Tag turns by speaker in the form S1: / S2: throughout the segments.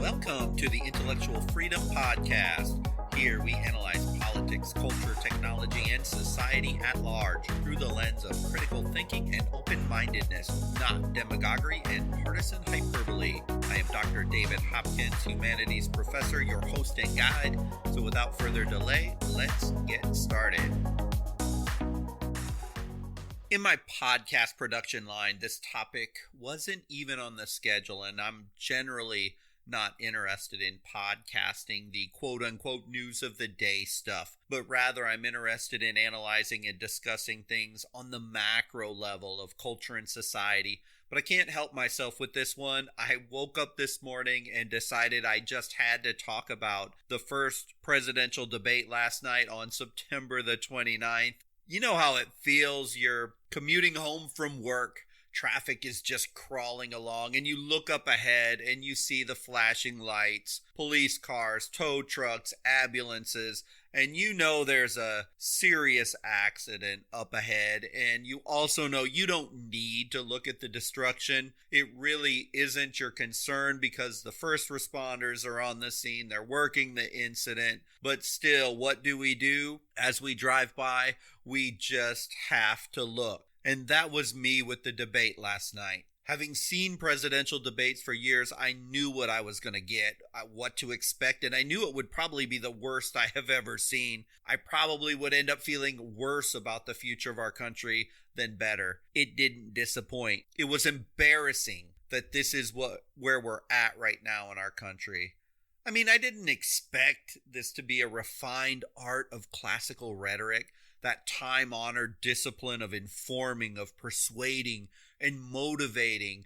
S1: Welcome to the Intellectual Freedom Podcast. Here we analyze politics, culture, technology, and society at large through the lens of critical thinking and open-mindedness, not demagoguery and partisan hyperbole. I am Dr. David Hopkins, humanities professor, your host and guide. So without further delay, let's get started. In my podcast production line, this topic wasn't even on the schedule, and I'm generally not interested in podcasting the quote-unquote news of the day stuff, but rather I'm interested in analyzing and discussing things on the macro level of culture and society. But I can't help myself with this one. I woke up this morning and decided I just had to talk about the first presidential debate last night on September the 29th. You know how it feels. You're commuting home from work. Traffic is just crawling along, and you look up ahead and you see the flashing lights, police cars, tow trucks, ambulances, and you know there's a serious accident up ahead, and you also know you don't need to look at the destruction. It really isn't your concern because the first responders are on the scene, they're working the incident, but still, what do? As we drive by, we just have to look. And that was me with the debate last night. Having seen presidential debates for years, I knew what I was going to get, what to expect, and I knew it would probably be the worst I have ever seen. I probably would end up feeling worse about the future of our country than better. It didn't disappoint. It was embarrassing that this is where we're at right now in our country. I mean, I didn't expect this to be a refined art of classical rhetoric, that time-honored discipline of informing, of persuading, and motivating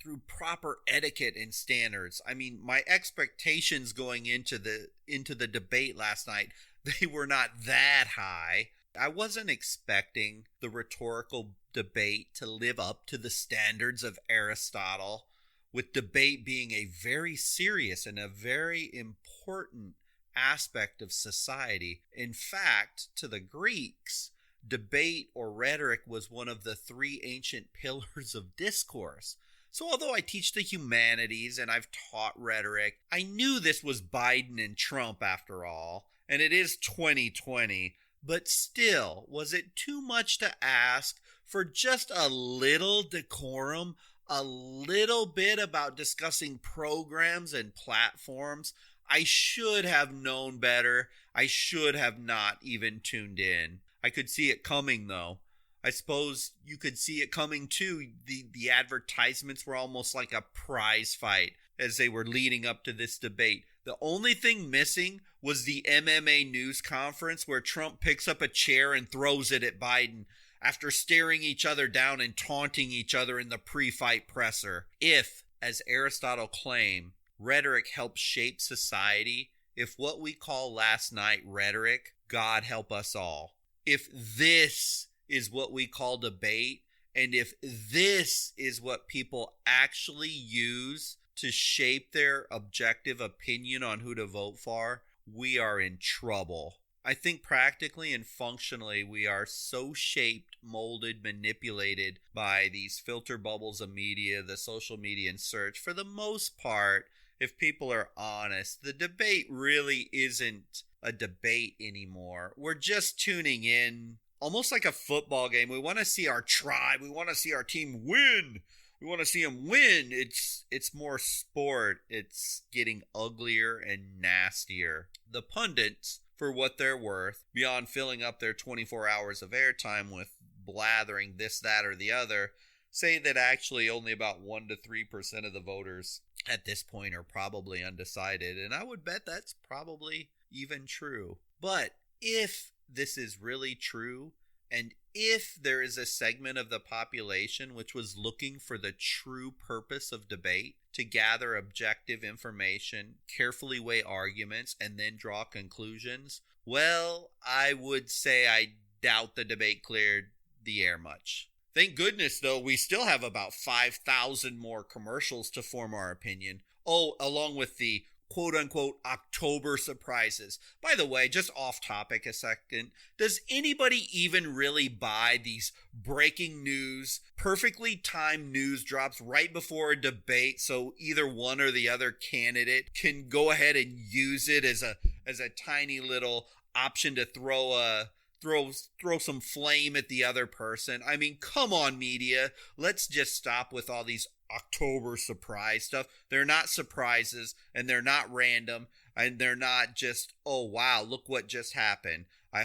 S1: through proper etiquette and standards. I mean, my expectations going into the debate last night, they were not that high. I wasn't expecting the rhetorical debate to live up to the standards of Aristotle, with debate being a very serious and a very important aspect of society. In fact, to the Greeks, debate or rhetoric was one of the three ancient pillars of discourse. So although I teach the humanities and I've taught rhetoric, I knew this was Biden and Trump after all, and it is 2020, but still, was it too much to ask for just a little decorum, a little bit about discussing programs and platforms? I should have known better. I should have not even tuned in. I could see it coming, though. I suppose you could see it coming, too. The advertisements were almost like a prize fight as they were leading up to this debate. The only thing missing was the MMA news conference where Trump picks up a chair and throws it at Biden after staring each other down and taunting each other in the pre-fight presser. If, as Aristotle claimed, rhetoric helps shape society, if what we call last night rhetoric, God help us all. If this is what we call debate, and if this is what people actually use to shape their objective opinion on who to vote for, we are in trouble. I think practically and functionally we are so shaped, molded, manipulated by these filter bubbles of media, the social media and search. For the most part, if people are honest, the debate really isn't a debate anymore. We're just tuning in, almost like a football game. We want to see our tribe. We want to see our team win. We want to see them win. It's more sport. It's getting uglier and nastier. The pundits, for what they're worth, beyond filling up their 24 hours of airtime with blathering this, that, or the other, say that actually only about 1 to 3% of the voters at this point are probably undecided, and I would bet that's probably even true. But if this is really true, and if there is a segment of the population which was looking for the true purpose of debate, to gather objective information, carefully weigh arguments, and then draw conclusions, well, I would say I doubt the debate cleared the air much. Thank goodness, though, we still have about 5,000 more commercials to form our opinion. Oh, along with the quote-unquote October surprises. By the way, just off topic a second, does anybody even really buy these breaking news, perfectly timed news drops right before a debate so either one or the other candidate can go ahead and use it as a tiny little option to throw some flame at the other person? I mean, come on, media. Let's just stop with all these October surprise stuff. They're not surprises, and they're not random, and they're not just, oh wow, look what just happened. I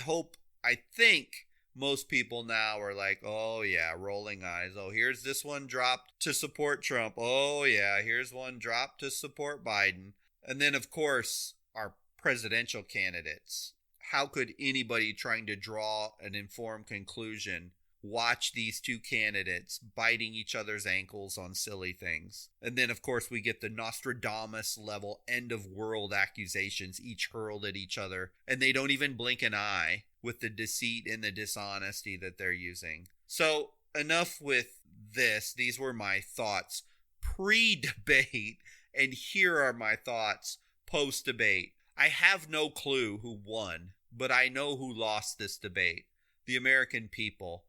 S1: think most people now are like, oh yeah, rolling eyes. Oh, here's this one dropped to support Trump. Oh yeah, here's one dropped to support Biden. And then of course, our presidential candidates. How could anybody trying to draw an informed conclusion watch these two candidates biting each other's ankles on silly things? And then, of course, we get the Nostradamus level end of world accusations each hurled at each other, and they don't even blink an eye with the deceit and the dishonesty that they're using. So enough with this. These were my thoughts pre-debate, and here are my thoughts post-debate. I have no clue who won, but I know who lost this debate: the American people.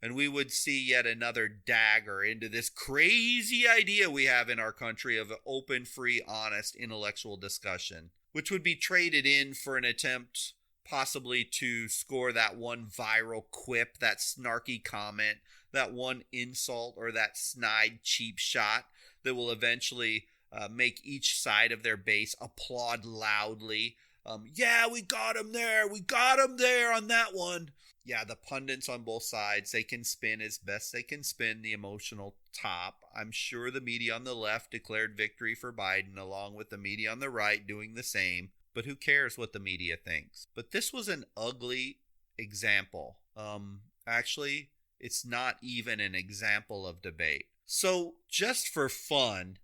S1: And we would see yet another dagger into this crazy idea we have in our country of open, free, honest, intellectual discussion, which would be traded in for an attempt possibly to score that one viral quip, that snarky comment, that one insult, or that snide cheap shot that will eventually make each side of their base applaud loudly. Yeah, we got him there. We got him there on that one. Yeah, the pundits on both sides, they can spin as best they can spin the emotional top. I'm sure the media on the left declared victory for Biden, along with the media on the right doing the same. But who cares what the media thinks? But this was an ugly example. Actually, it's not even an example of debate. So, just for fun,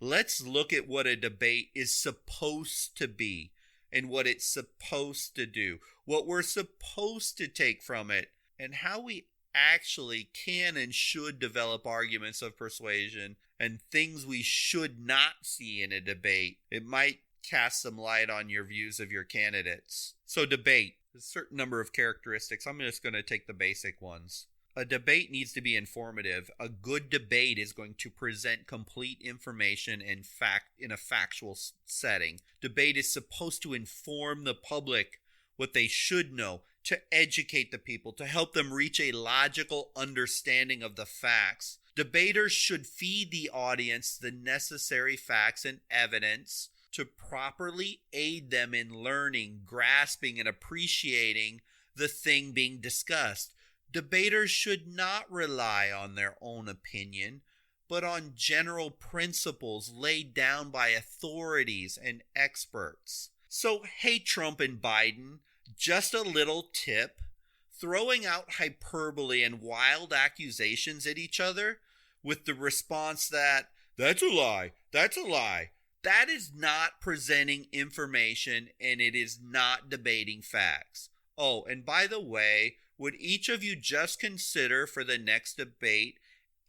S1: let's look at what a debate is supposed to be and what it's supposed to do, what we're supposed to take from it, and how we actually can and should develop arguments of persuasion and things we should not see in a debate. It might cast some light on your views of your candidates. So debate, a certain number of characteristics. I'm just going to take the basic ones. A debate needs to be informative. A good debate is going to present complete information and fact in a factual setting. Debate is supposed to inform the public what they should know, to educate the people, to help them reach a logical understanding of the facts. Debaters should feed the audience the necessary facts and evidence to properly aid them in learning, grasping, and appreciating the thing being discussed. Debaters should not rely on their own opinion, but on general principles laid down by authorities and experts. So, hey, Trump and Biden, just a little tip: throwing out hyperbole and wild accusations at each other with the response that, that's a lie, that is not presenting information, and it is not debating facts. Oh, and by the way, would each of you just consider for the next debate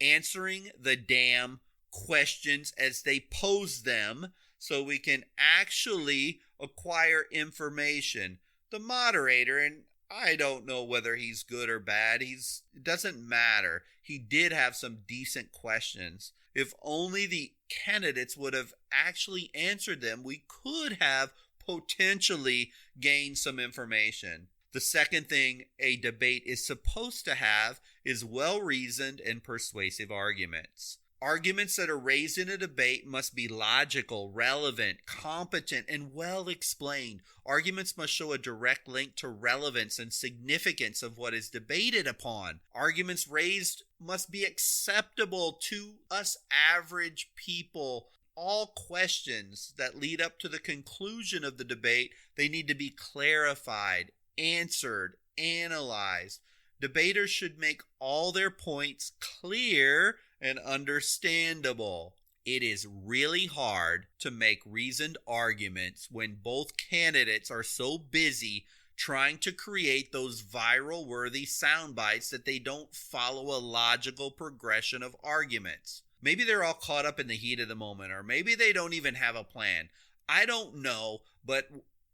S1: answering the damn questions as they pose them so we can actually acquire information? The moderator, and I don't know whether he's good or bad, it doesn't matter. He did have some decent questions. If only the candidates would have actually answered them, we could have potentially gained some information. The second thing a debate is supposed to have is well-reasoned and persuasive arguments. Arguments that are raised in a debate must be logical, relevant, competent, and well-explained. Arguments must show a direct link to relevance and significance of what is debated upon. Arguments raised must be acceptable to us average people. All questions that lead up to the conclusion of the debate, they need to be clarified, answered, analyzed. Debaters should make all their points clear and understandable. It is really hard to make reasoned arguments when both candidates are so busy trying to create those viral-worthy sound bites that they don't follow a logical progression of arguments. Maybe they're all caught up in the heat of the moment, or maybe they don't even have a plan. I don't know, but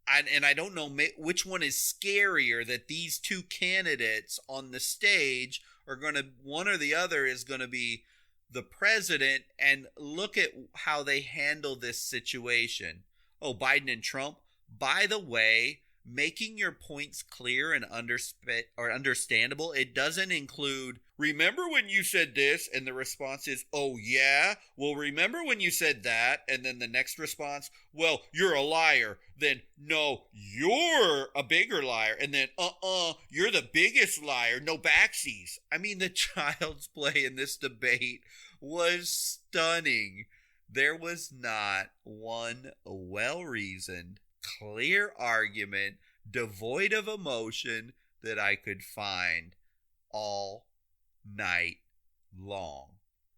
S1: I don't know which one is scarier, that these two candidates on the stage are going to, one or the other is going to be the president, and look at how they handle this situation. Oh, Biden and Trump, by the way, making your points clear and understandable. It doesn't include, remember when you said this, and the response is, oh yeah, well, remember when you said that, and then the next response, well, you're a liar, then no, you're a bigger liar, and then you're the biggest liar, no backsies. I mean, the child's play in this debate was stunning. There was not one well-reasoned, clear argument, devoid of emotion, that I could find all night long.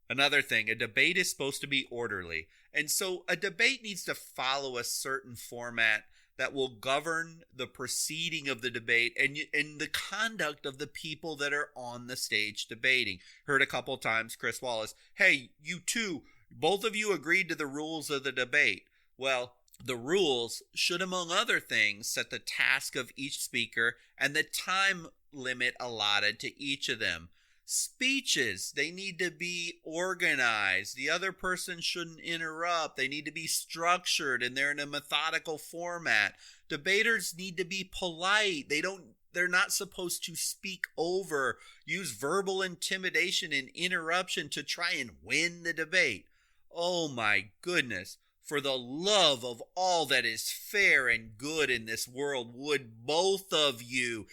S1: Another thing, a debate is supposed to be orderly. And so a debate needs to follow a certain format that will govern the proceeding of the debate and the conduct of the people that are on the stage debating. Heard a couple times Chris Wallace, hey, you two, both of you agreed to the rules of the debate. Well, the rules should, among other things, set the task of each speaker and the time limit allotted to each of them. Speeches, they need to be organized. The other person shouldn't interrupt. They need to be structured, and they're in a methodical format. Debaters need to be polite. They're not supposed to speak over, use verbal intimidation and interruption to try and win the debate. Oh my goodness. For the love of all that is fair and good in this world, would both of you,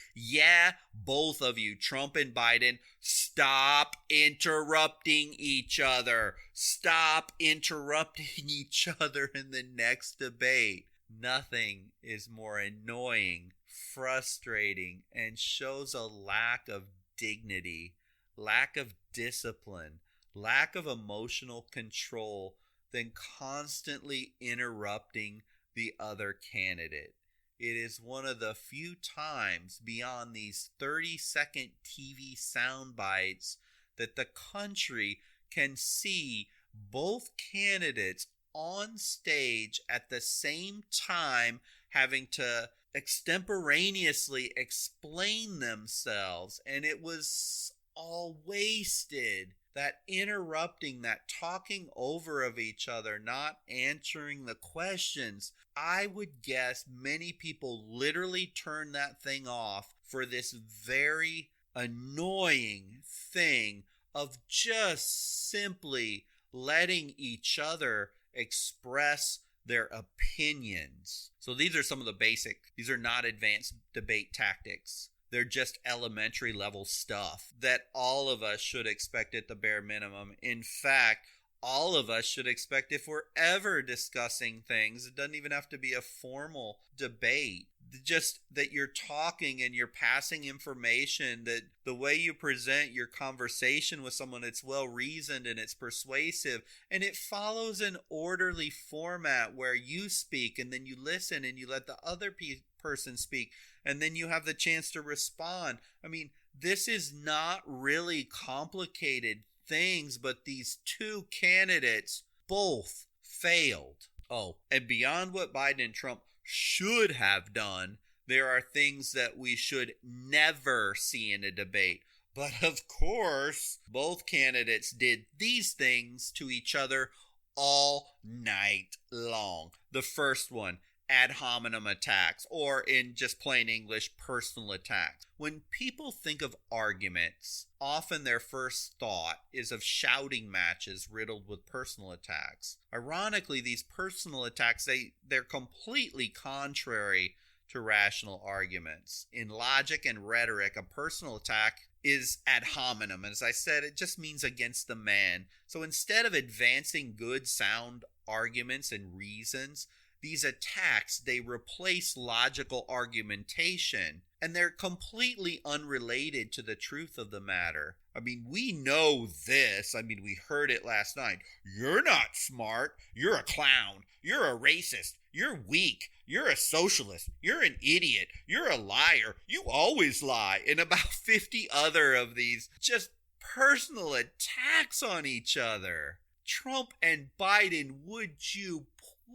S1: both of you, Trump and Biden, stop interrupting each other. Stop interrupting each other in the next debate. Nothing is more annoying, frustrating, and shows a lack of dignity, lack of discipline, lack of emotional control than constantly interrupting the other candidate. It is one of the few times beyond these 30-second TV sound bites that the country can see both candidates on stage at the same time having to extemporaneously explain themselves, and it was all wasted. That interrupting, that talking over of each other, not answering the questions. I would guess many people literally turn that thing off for this very annoying thing of just simply letting each other express their opinions. So these are some of the these are not advanced debate tactics. They're just elementary level stuff that all of us should expect at the bare minimum. In fact, all of us should expect, if we're ever discussing things, it doesn't even have to be a formal debate. Just that you're talking and you're passing information, that the way you present your conversation with someone, it's well reasoned and it's persuasive, and it follows an orderly format where you speak and then you listen and you let the other person speak, and then you have the chance to respond. I mean, this is not really complicated things, but these two candidates both failed. Oh, and beyond what Biden and Trump should have done, there are things that we should never see in a debate. But of course, both candidates did these things to each other all night long. The first one, ad hominem attacks, or in just plain English, personal attacks. When people think of arguments, often their first thought is of shouting matches riddled with personal attacks. Ironically, these personal attacks, they're completely contrary to rational arguments. In logic and rhetoric, a personal attack is ad hominem. As I said, it just means against the man. So instead of advancing good, sound arguments and reasons, these attacks, they replace logical argumentation, and they're completely unrelated to the truth of the matter. I mean, we know this. I mean, we heard it last night. You're not smart. You're a clown. You're a racist. You're weak. You're a socialist. You're an idiot. You're a liar. You always lie. And about 50 other of these just personal attacks on each other. Trump and Biden, would you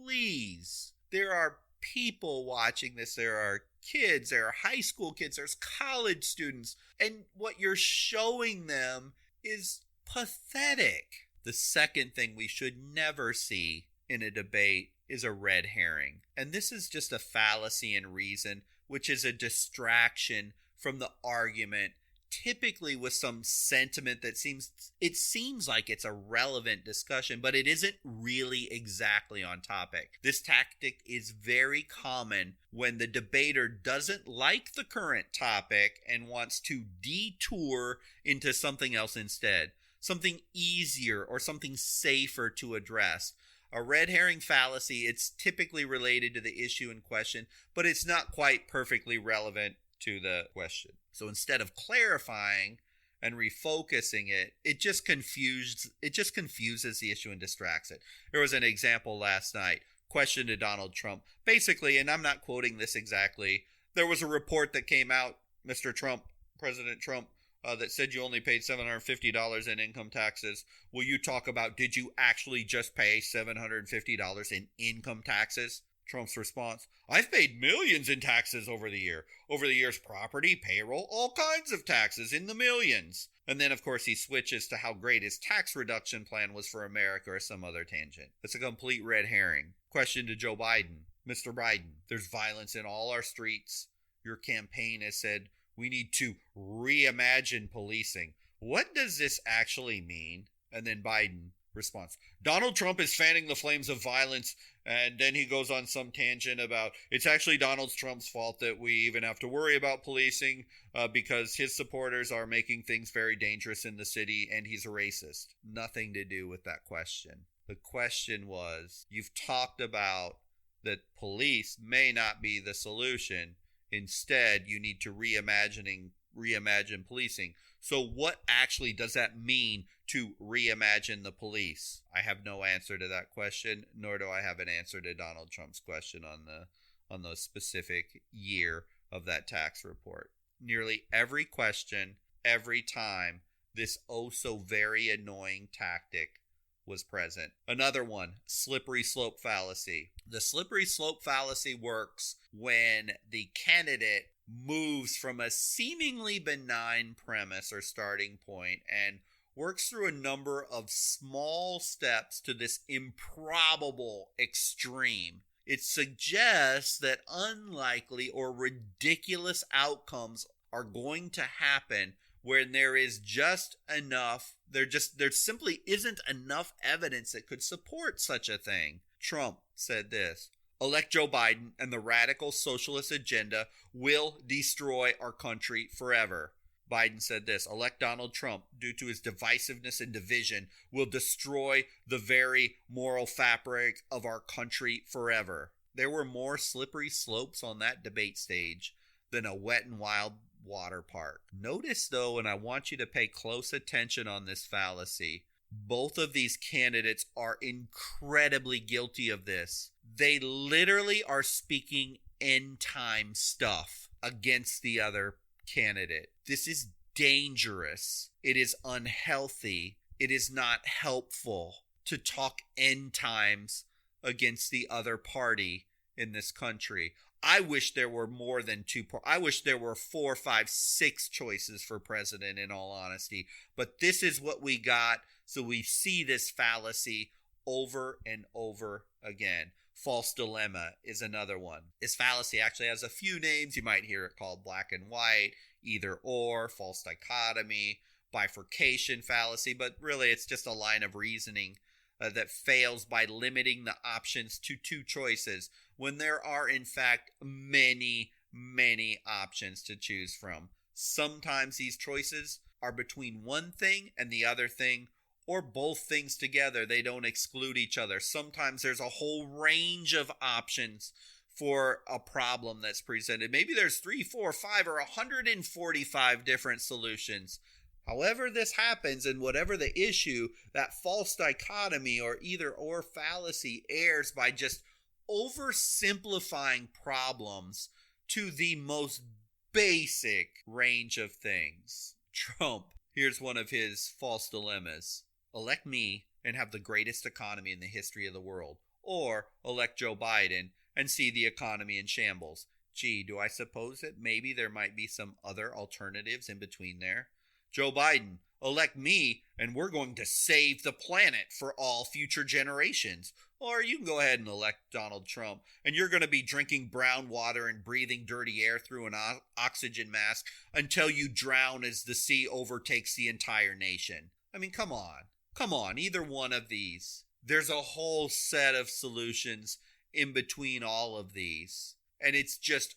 S1: please There are people watching this. There are kids, there are high school kids, there's college students, and what you're showing them is pathetic. The second thing we should never see in a debate is a red herring. And this is just a fallacy in reason, which is a distraction from the argument, typically with some sentiment that seems like it's a relevant discussion, but it isn't really exactly on topic. This tactic is very common when the debater doesn't like the current topic and wants to detour into something else instead, something easier or something safer to address. A red herring fallacy, it's typically related to the issue in question, but it's not quite perfectly relevant to the question. So instead of clarifying and refocusing it, it just confuses the issue and distracts it. There was an example last night, question to Donald Trump. Basically, and I'm not quoting this exactly, there was a report that came out, Mr. Trump, President Trump, that said you only paid $750 in income taxes. Will you talk about, did you actually just pay $750 in income taxes? Trump's response, I've paid millions in taxes over the years, property, payroll, all kinds of taxes in the millions. And then, of course, he switches to how great his tax reduction plan was for America or some other tangent. It's a complete red herring. Question to Joe Biden. Mr. Biden, there's violence in all our streets. Your campaign has said we need to reimagine policing. What does this actually mean? And then Biden response, Donald Trump is fanning the flames of violence, and then he goes on some tangent about it's actually Donald Trump's fault that we even have to worry about policing because his supporters are making things very dangerous in the city and he's a racist. Nothing to do with that question. The question was, you've talked about that police may not be the solution. Instead, you need to reimagine policing. So what actually does that mean to reimagine the police? I have no answer to that question, nor do I have an answer to Donald Trump's question on the specific year of that tax report. Nearly every question, every time, this oh so very annoying tactic was present. Another one, slippery slope fallacy. The slippery slope fallacy works when the candidate moves from a seemingly benign premise or starting point and works through a number of small steps to this improbable extreme. It suggests that unlikely or ridiculous outcomes are going to happen when there is just enough, there simply isn't enough evidence that could support such a thing. Trump said this, elect Joe Biden and the radical socialist agenda will destroy our country forever. Biden said this, elect Donald Trump due to his divisiveness and division will destroy the very moral fabric of our country forever. There were more slippery slopes on that debate stage than a wet and wild water park. Notice though, and I want you to pay close attention on this fallacy, both of these candidates are incredibly guilty of this. They literally are speaking end time stuff against the other candidate. This is dangerous. It is unhealthy. It is not helpful to talk end times against the other party in this country. I wish there were more than two. I wish there were 4, 5, 6 choices for president, in all honesty. But this is what we got. So we see this fallacy over and over again. False dilemma is another one. This fallacy actually has a few names. You might hear it called black and white, either or, false dichotomy, bifurcation fallacy. But really, it's just a line of reasoning that fails by limiting the options to 2 choices when there are in fact many, many options to choose from. Sometimes these choices are between one thing and the other thing, or both things together. They don't exclude each other. Sometimes there's a whole range of options for a problem that's presented. Maybe there's 3, 4, 5, or 145 different solutions. However this happens, and whatever the issue, that false dichotomy or either or fallacy airs by just oversimplifying problems to the most basic range of things. Trump, here's one of his false dilemmas. Elect me and have the greatest economy in the history of the world, or elect Joe Biden and see the economy in shambles. Gee, do I suppose that maybe there might be some other alternatives in between there? Joe Biden, elect me and we're going to save the planet for all future generations. Or you can go ahead and elect Donald Trump and you're going to be drinking brown water and breathing dirty air through an oxygen mask until you drown as the sea overtakes the entire nation. I mean, come on, either one of these. There's a whole set of solutions in between all of these. And it's just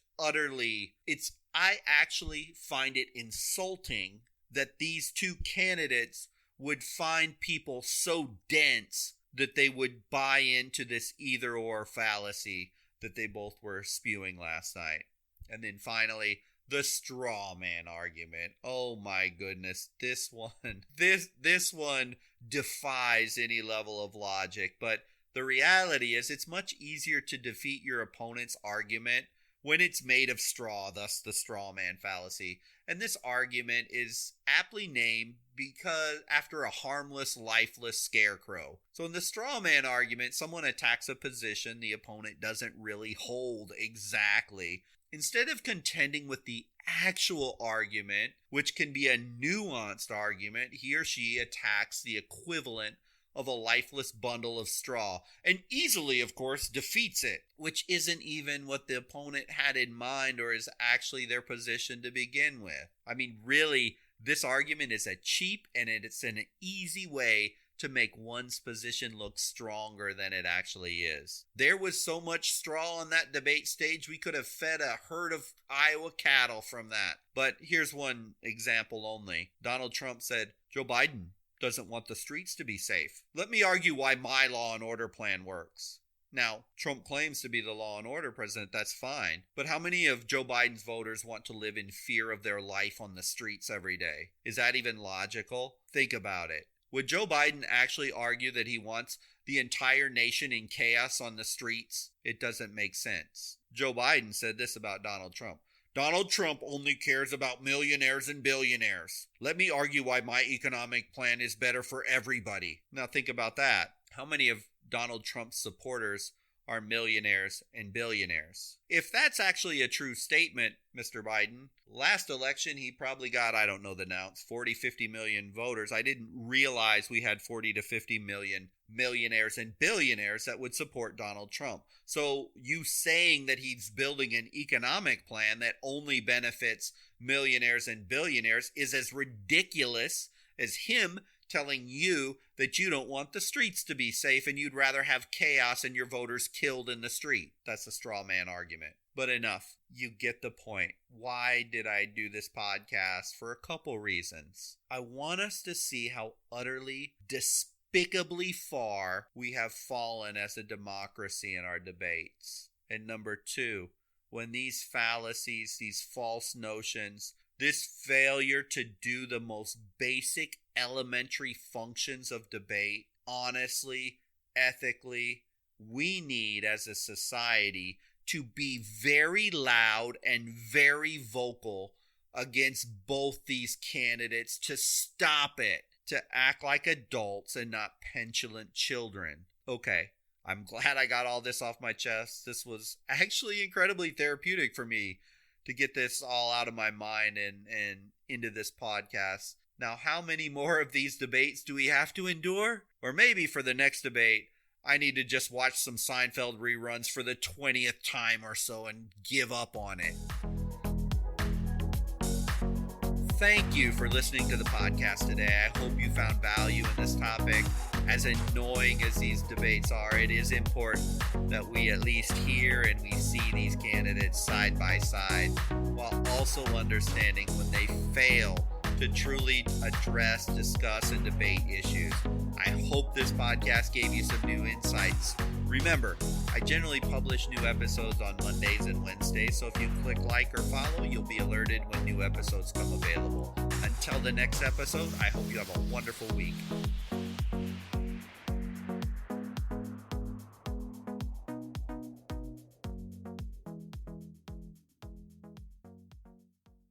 S1: I actually find it insulting that these two candidates would find people so dense that they would buy into this either or fallacy that they both were spewing last night. And then finally, the straw man argument. Oh my goodness, this one defies any level of logic, but the reality is it's much easier to defeat your opponent's argument when it's made of straw, thus the straw man fallacy. And this argument is aptly named because after a harmless, lifeless scarecrow. So in the straw man argument, someone attacks a position the opponent doesn't really hold exactly. Instead of contending with the actual argument, which can be a nuanced argument, he or she attacks the equivalent of a lifeless bundle of straw, and easily, of course, defeats it, which isn't even what the opponent had in mind or is actually their position to begin with. I mean, really, this argument is a cheap and it's an easy way to make one's position look stronger than it actually is. There was so much straw on that debate stage, we could have fed a herd of Iowa cattle from that. But here's one example only. Donald Trump said, Joe Biden doesn't want the streets to be safe. Let me argue why my law and order plan works. Now, Trump claims to be the law and order president, that's fine. But how many of Joe Biden's voters want to live in fear of their life on the streets every day? Is that even logical? Think about it. Would Joe Biden actually argue that he wants the entire nation in chaos on the streets? It doesn't make sense. Joe Biden said this about Donald Trump. Donald Trump only cares about millionaires and billionaires. Let me argue why my economic plan is better for everybody. Now think about that. How many of Donald Trump's supporters are millionaires and billionaires? If that's actually a true statement, Mr. Biden, last election he probably got, I don't know the amounts, 40, 50 million voters. I didn't realize we had 40 to 50 million millionaires and billionaires that would support Donald Trump. So you saying that he's building an economic plan that only benefits millionaires and billionaires is as ridiculous as him telling you that you don't want the streets to be safe and you'd rather have chaos and your voters killed in the street. That's a straw man argument. But enough. You get the point. Why did I do this podcast? For a couple reasons. I want us to see how utterly despicably far we have fallen as a democracy in our debates. And number two, when these fallacies, these false notions, this failure to do the most basic elementary functions of debate, honestly, ethically, we need as a society to be very loud and very vocal against both these candidates to stop it, to act like adults and not petulant children. Okay, I'm glad I got all this off my chest. This was actually incredibly therapeutic for me to get this all out of my mind and into this podcast. Now, how many more of these debates do we have to endure? Or maybe for the next debate, I need to just watch some Seinfeld reruns for the 20th time or so and give up on it. Thank you for listening to the podcast today. I hope you found value in this topic. As annoying as these debates are, it is important that we at least hear and we see these candidates side by side, while also understanding when they fail to truly address, discuss, and debate issues. I hope this podcast gave you some new insights. Remember, I generally publish new episodes on Mondays and Wednesdays, so if you click like or follow, you'll be alerted when new episodes come available. Until the next episode, I hope you have a wonderful week.